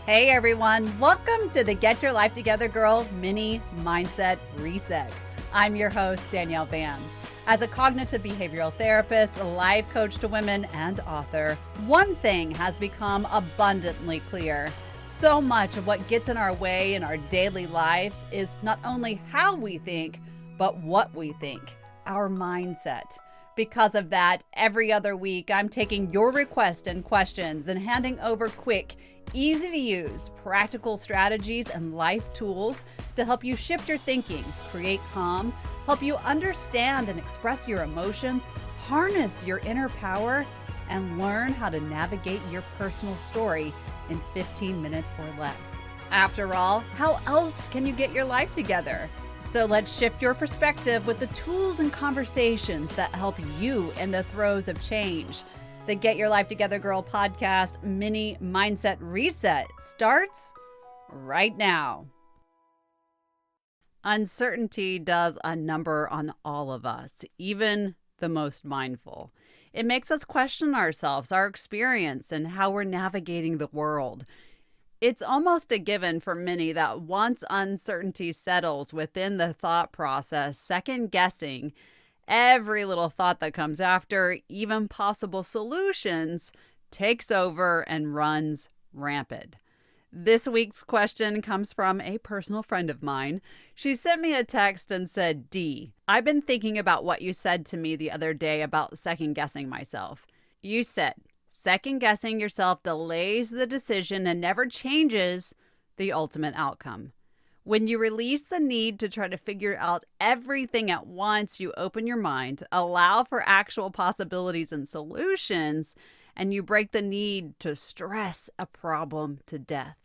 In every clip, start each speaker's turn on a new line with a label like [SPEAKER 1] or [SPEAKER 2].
[SPEAKER 1] Hey everyone, welcome to the Get Your Life Together Girl Mini Mindset Reset. I'm your host, Danielle Van. As a cognitive behavioral therapist, a life coach to women, and author, one thing has become abundantly clear. So much of what gets in our way in our daily lives is not only how we think, but what we think, our mindset. Because of that, every other week, I'm taking your requests and questions and handing over quick, easy to use, practical strategies and life tools to help you shift your thinking, create calm, help you understand and express your emotions, harness your inner power, and learn how to navigate your personal story in 15 minutes or less. After all, how else can you get your life together? So let's shift your perspective with the tools and conversations that help you in the throes of change. The Get Your Life Together Girl podcast mini mindset reset starts right now. Uncertainty does a number on all of us, even the most mindful. It makes us question ourselves, our experience, and how we're navigating the world. It's almost a given for many that once uncertainty settles within the thought process, second guessing every little thought that comes after, even possible solutions, takes over and runs rampant. This week's question comes from a personal friend of mine. She sent me a text and said, "D, I've been thinking about what you said to me the other day about second guessing myself. You said, second guessing yourself delays the decision and never changes the ultimate outcome. When you release the need to try to figure out everything at once, you open your mind, allow for actual possibilities and solutions, and you break the need to stress a problem to death."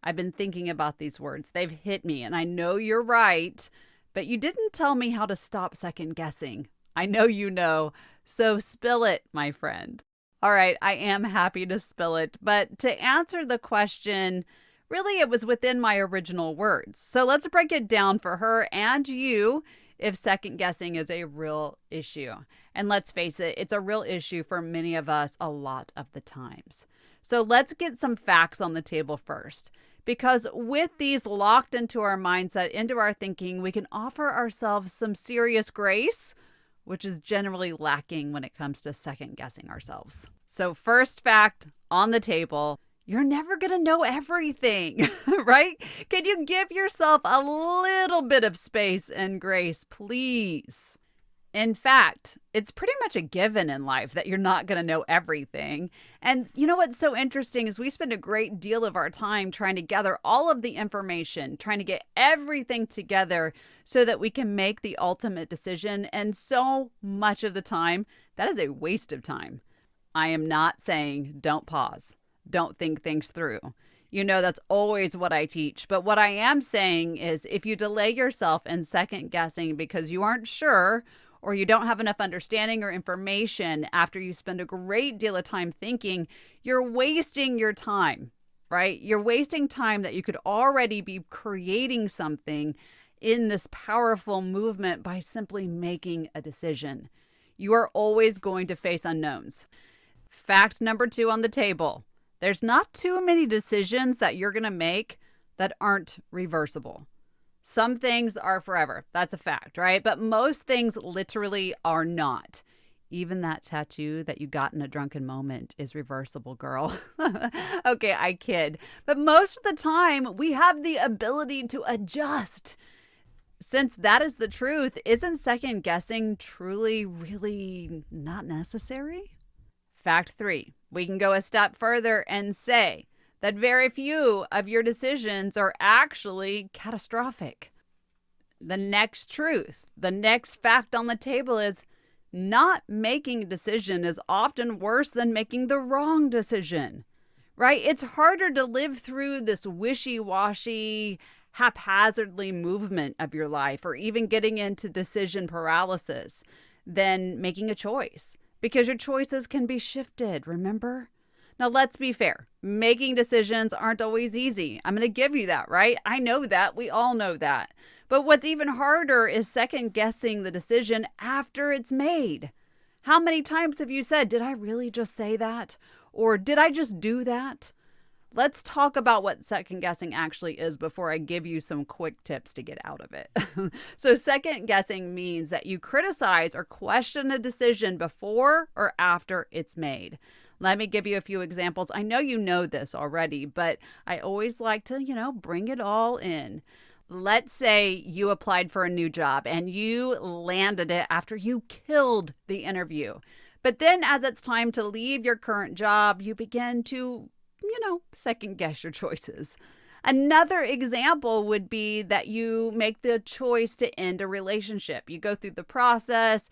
[SPEAKER 1] I've been thinking about these words. They've hit me, and I know you're right, but you didn't tell me how to stop second guessing. I know you know, so spill it, my friend. All right, I am happy to spill it, but to answer the question, really it was within my original words. So let's break it down for her and you if second guessing is a real issue. And let's face it, it's a real issue for many of us a lot of the times. So let's get some facts on the table first, because with these locked into our mindset, into our thinking, we can offer ourselves some serious grace, which is generally lacking when it comes to second guessing ourselves. So first fact on the table, you're never going to know everything, right? Can you give yourself a little bit of space and grace, please? In fact, it's pretty much a given in life that you're not going to know everything. And you know what's so interesting is we spend a great deal of our time trying to gather all of the information, trying to get everything together so that we can make the ultimate decision. And so much of the time, that is a waste of time. I am not saying don't pause, don't think things through. You know, that's always what I teach. But what I am saying is if you delay yourself in second guessing because you aren't sure, or you don't have enough understanding or information after you spend a great deal of time thinking, you're wasting your time, right? You're wasting time that you could already be creating something in this powerful movement by simply making a decision. You are always going to face unknowns. Fact number 2 on the table, there's not too many decisions that you're going to make that aren't reversible. Some things are forever. That's a fact, right? But most things literally are not. Even that tattoo that you got in a drunken moment is reversible, girl. Okay, I kid. But most of the time, we have the ability to adjust. Since that is the truth, isn't second guessing truly, really not necessary? Fact 3, we can go a step further and say that very few of your decisions are actually catastrophic. The next truth, the next fact on the table is not making a decision is often worse than making the wrong decision, right? It's harder to live through this wishy-washy, haphazardly movement of your life or even getting into decision paralysis than making a choice because your choices can be shifted, remember? Now, let's be fair. Making decisions aren't always easy. I'm going to give you that, right? I know that. We all know that. But what's even harder is second guessing the decision after it's made. How many times have you said, did I really just say that? Or did I just do that? Let's talk about what second guessing actually is before I give you some quick tips to get out of it. So, second guessing means that you criticize or question a decision before or after it's made. Let me give you a few examples. I know you know this already, but I always like to, bring it all in. Let's say you applied for a new job and you landed it after you killed the interview. But then as it's time to leave your current job, you begin to second guess your choices. Another example would be that you make the choice to end a relationship. You go through the process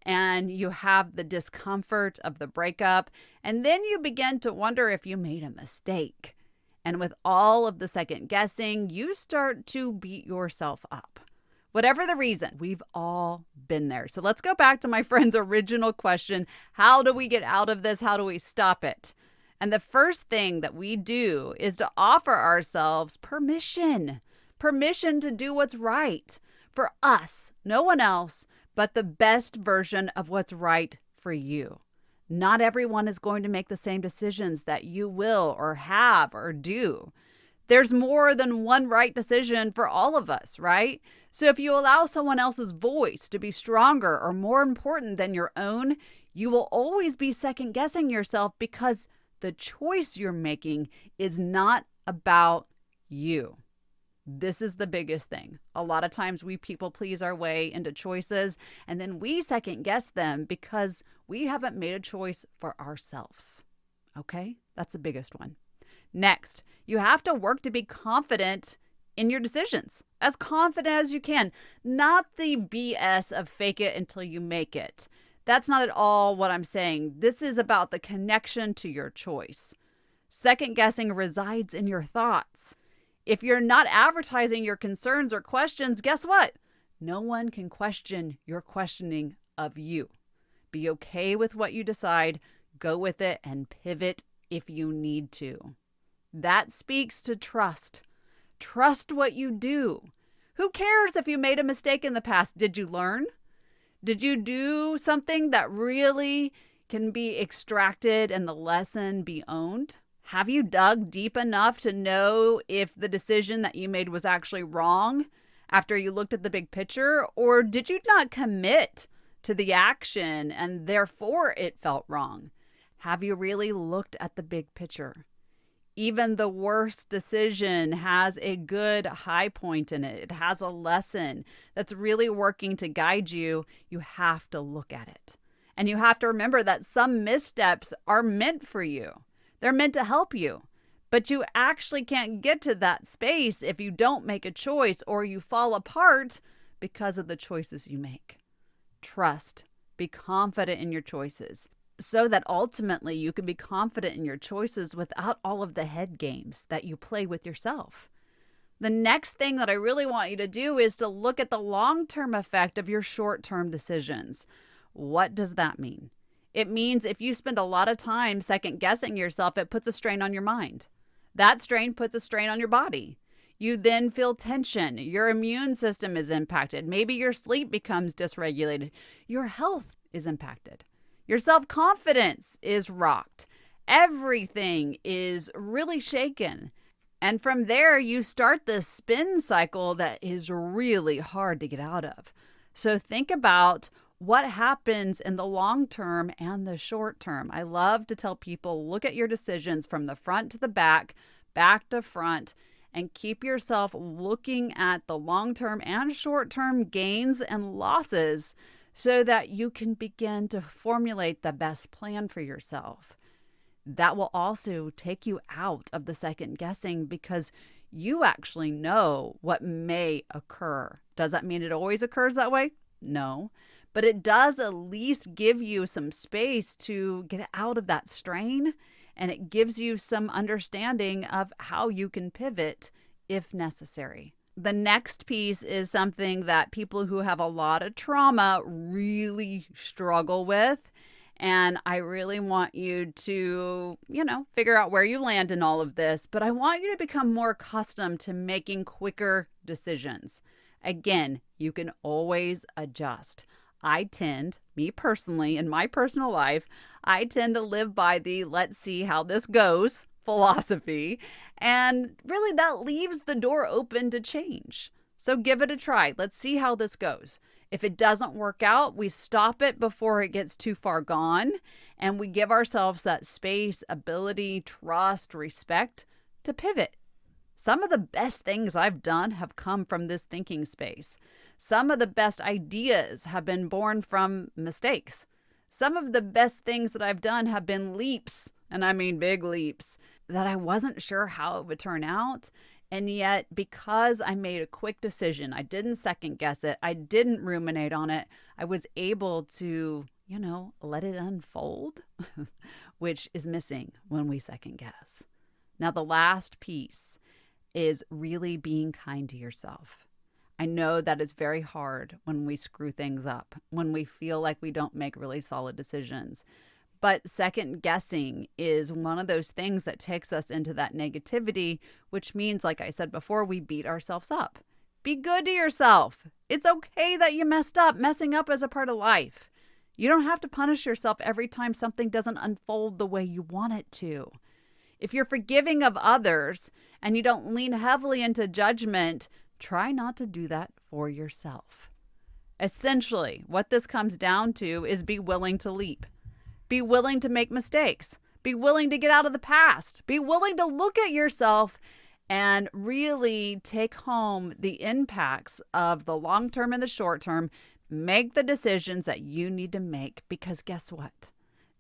[SPEAKER 1] and you have the discomfort of the breakup, and then you begin to wonder if you made a mistake. And with all of the second guessing, you start to beat yourself up. Whatever the reason, we've all been there. So let's go back to my friend's original question. How do we get out of this? How do we stop it? And the first thing that we do is to offer ourselves permission to do what's right for us, no one else, but the best version of what's right for you. Not everyone is going to make the same decisions that you will or have or do. There's more than one right decision for all of us, right? So if you allow someone else's voice to be stronger or more important than your own, you will always be second guessing yourself because the choice you're making is not about you. This is the biggest thing. A lot of times we people please our way into choices and then we second guess them because we haven't made a choice for ourselves. Okay? That's the biggest one. Next, you have to work to be confident in your decisions. As confident as you can. Not the BS of fake it until you make it. That's not at all what I'm saying. This is about the connection to your choice. Second guessing resides in your thoughts. If you're not advertising your concerns or questions, guess what? No one can question your questioning of you. Be okay with what you decide, go with it, and pivot if you need to. That speaks to trust. Trust what you do. Who cares if you made a mistake in the past? Did you learn? Did you do something that really can be extracted and the lesson be owned? Have you dug deep enough to know if the decision that you made was actually wrong after you looked at the big picture? Or did you not commit to the action and therefore it felt wrong? Have you really looked at the big picture? Even the worst decision has a good high point in it. It has a lesson that's really working to guide you. You have to look at it. And you have to remember that some missteps are meant for you. They're meant to help you. But you actually can't get to that space if you don't make a choice or you fall apart because of the choices you make. Trust. Be confident in your choices, so that ultimately you can be confident in your choices without all of the head games that you play with yourself. The next thing that I really want you to do is to look at the long-term effect of your short-term decisions. What does that mean? It means if you spend a lot of time second-guessing yourself, it puts a strain on your mind. That strain puts a strain on your body. You then feel tension. Your immune system is impacted. Maybe your sleep becomes dysregulated. Your health is impacted. Your self-confidence is rocked. Everything is really shaken. And from there, you start this spin cycle that is really hard to get out of. So think about what happens in the long term and the short term. I love to tell people, look at your decisions from the front to the back to front, and keep yourself looking at the long-term and short-term gains and losses so that you can begin to formulate the best plan for yourself. That will also take you out of the second guessing because you actually know what may occur. Does that mean it always occurs that way? No. But it does at least give you some space to get out of that strain, and it gives you some understanding of how you can pivot if necessary. The next piece is something that people who have a lot of trauma really struggle with. And I really want you to, figure out where you land in all of this. But I want you to become more accustomed to making quicker decisions. Again, you can always adjust. Me personally, in my personal life, I tend to live by the let's see how this goes philosophy. And really, that leaves the door open to change. So give it a try. Let's see how this goes. If it doesn't work out, we stop it before it gets too far gone, and we give ourselves that space, ability, trust, respect to pivot. Some of the best things I've done have come from this thinking space. Some of the best ideas have been born from mistakes. Some of the best things that I've done have been leaps, and I mean big leaps, that I wasn't sure how it would turn out. And yet, because I made a quick decision, I didn't second guess it, I didn't ruminate on it, I was able to, let it unfold, which is missing when we second guess. Now, the last piece is really being kind to yourself. I know that it's very hard when we screw things up, when we feel like we don't make really solid decisions. But second guessing is one of those things that takes us into that negativity, which means, like I said before, we beat ourselves up. Be good to yourself. It's okay that you messed up. Messing up is a part of life. You don't have to punish yourself every time something doesn't unfold the way you want it to. If you're forgiving of others and you don't lean heavily into judgment, try not to do that for yourself. Essentially, what this comes down to is be willing to leap. Be willing to make mistakes. Be willing to get out of the past. Be willing to look at yourself and really take home the impacts of the long term and the short term. Make the decisions that you need to make, because guess what?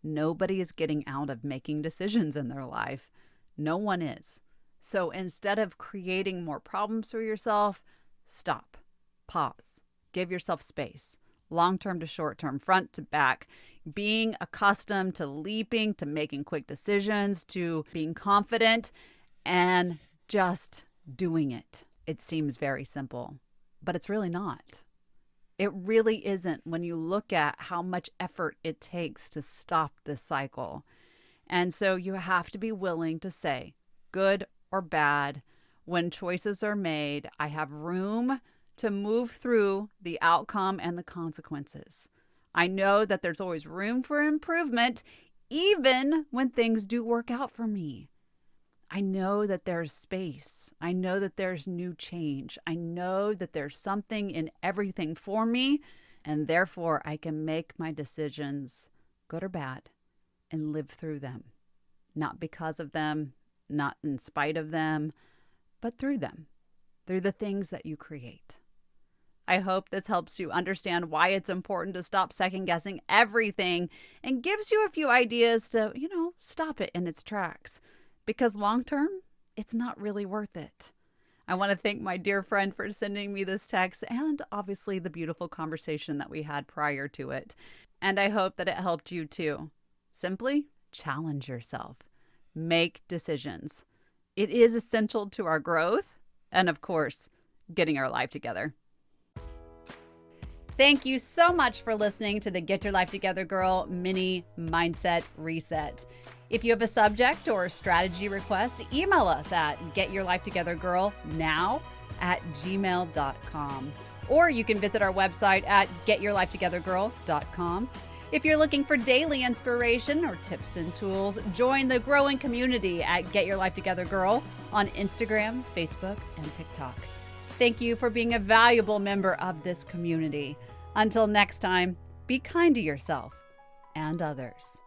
[SPEAKER 1] Nobody is getting out of making decisions in their life. No one is. So instead of creating more problems for yourself, stop, pause, give yourself space. Long-term to short-term, front to back, being accustomed to leaping, to making quick decisions, to being confident, and just doing it. It seems very simple, but it's really not. It really isn't when you look at how much effort it takes to stop this cycle. And so you have to be willing to say, good or bad, when choices are made, I have room to move through the outcome and the consequences. I know that there's always room for improvement, even when things do work out for me. I know that there's space. I know that there's new change. I know that there's something in everything for me, and therefore I can make my decisions, good or bad, and live through them. Not because of them, not in spite of them, but through them, through the things that you create. I hope this helps you understand why it's important to stop second guessing everything and gives you a few ideas to, stop it in its tracks. Because long term, it's not really worth it. I want to thank my dear friend for sending me this text and obviously the beautiful conversation that we had prior to it. And I hope that it helped you too. Simply challenge yourself. Make decisions. It is essential to our growth and, of course, getting our life together. Thank you so much for listening to the Get Your Life Together Girl mini mindset reset. If you have a subject or strategy request, email us at getyourlifetogethergirl@gmail.com. Or you can visit our website at getyourlifetogethergirl.com. If you're looking for daily inspiration or tips and tools, join the growing community at Get Your Life Together Girl on Instagram, Facebook, and TikTok. Thank you for being a valuable member of this community. Until next time, be kind to yourself and others.